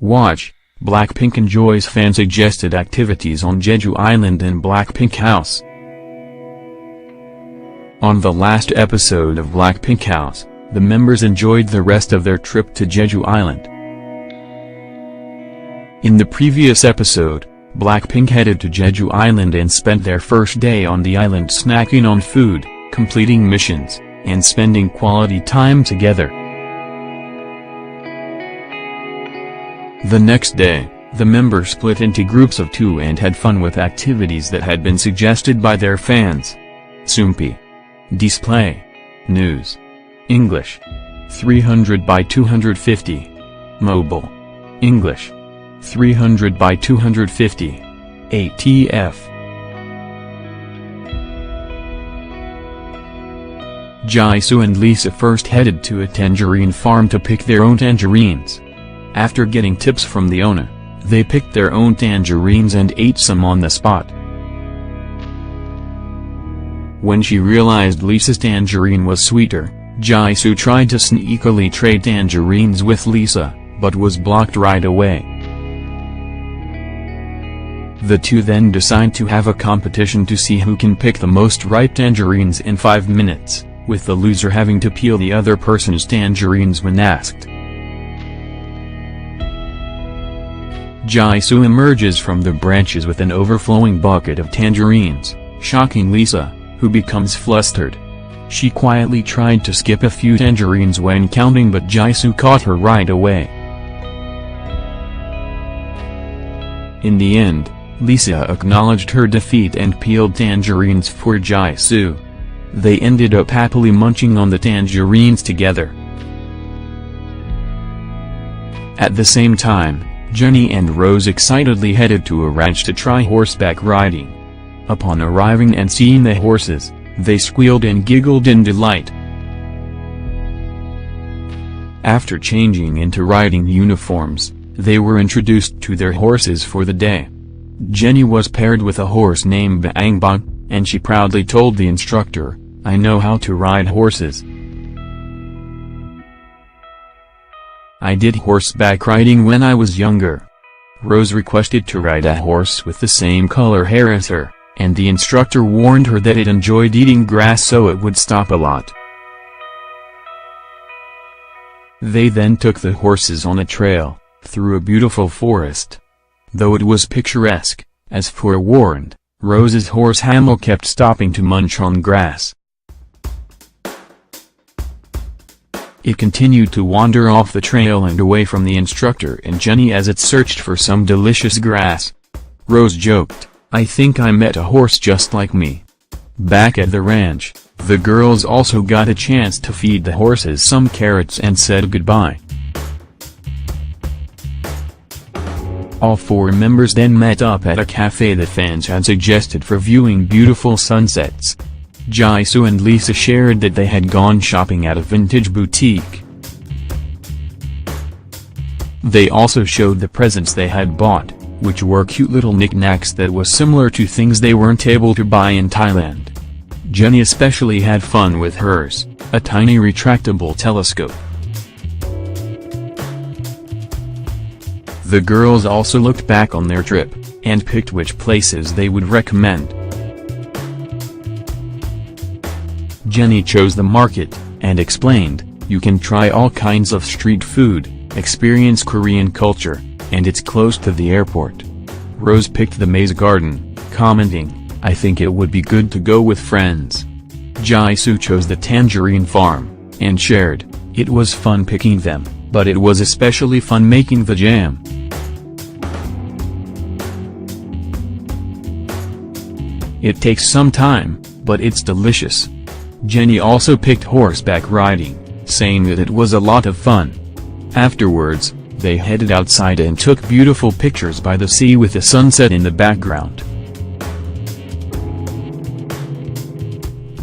Watch, BLACKPINK enjoys fan-suggested activities on Jeju Island in BLACKPINK House. On the last episode of BLACKPINK House, the members enjoyed the rest of their trip to Jeju Island. In the previous episode, BLACKPINK headed to Jeju Island and spent their first day on the island snacking on food, completing missions, and spending quality time together. The next day, the members split into groups of 2 and had fun with activities that had been suggested by their fans. Sumpi. Display. News. English. 300 by 250. Mobile. English. 300 by 250. ATF. Jisoo and Lisa first headed to a tangerine farm to pick their own tangerines. After getting tips from the owner, they picked their own tangerines and ate some on the spot. When she realized Lisa's tangerine was sweeter, Jisoo tried to sneakily trade tangerines with Lisa, but was blocked right away. The two then decide to have a competition to see who can pick the most ripe tangerines in 5 minutes, with the loser having to peel the other person's tangerines when asked. Jisoo emerges from the branches with an overflowing bucket of tangerines, shocking Lisa, who becomes flustered. She quietly tried to skip a few tangerines when counting, but Jisoo caught her right away. In the end, Lisa acknowledged her defeat and peeled tangerines for Jisoo. They ended up happily munching on the tangerines together. At the same time, Jenny and Rose excitedly headed to a ranch to try horseback riding. Upon arriving and seeing the horses, they squealed and giggled in delight. After changing into riding uniforms, they were introduced to their horses for the day. Jenny was paired with a horse named BLACKPINK, and she proudly told the instructor, "I know how to ride horses. I did horseback riding when I was younger." Rose requested to ride a horse with the same color hair as her, and the instructor warned her that it enjoyed eating grass so it would stop a lot. They then took the horses on a trail, through a beautiful forest. Though it was picturesque, as forewarned, Rose's horse Hamel kept stopping to munch on grass. It continued to wander off the trail and away from the instructor and Jenny as it searched for some delicious grass. Rose joked, "I think I met a horse just like me." Back at the ranch, the girls also got a chance to feed the horses some carrots and said goodbye. All 4 members then met up at a cafe that fans had suggested for viewing beautiful sunsets. Jisoo and Lisa shared that they had gone shopping at a vintage boutique. They also showed the presents they had bought, which were cute little knickknacks that was similar to things they weren't able to buy in Thailand. Jenny especially had fun with hers, a tiny retractable telescope. The girls also looked back on their trip, and picked which places they would recommend. Jenny chose the market, and explained, "You can try all kinds of street food, experience Korean culture, and it's close to the airport." Rose picked the maze garden, commenting, "I think it would be good to go with friends." Jisoo chose the tangerine farm, and shared, "It was fun picking them, but it was especially fun making the jam." "It takes some time, but it's delicious." Jenny also picked horseback riding, saying that it was a lot of fun. Afterwards, they headed outside and took beautiful pictures by the sea with the sunset in the background.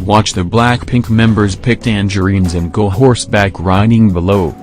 Watch the BLACKPINK members pick tangerines and go horseback riding below.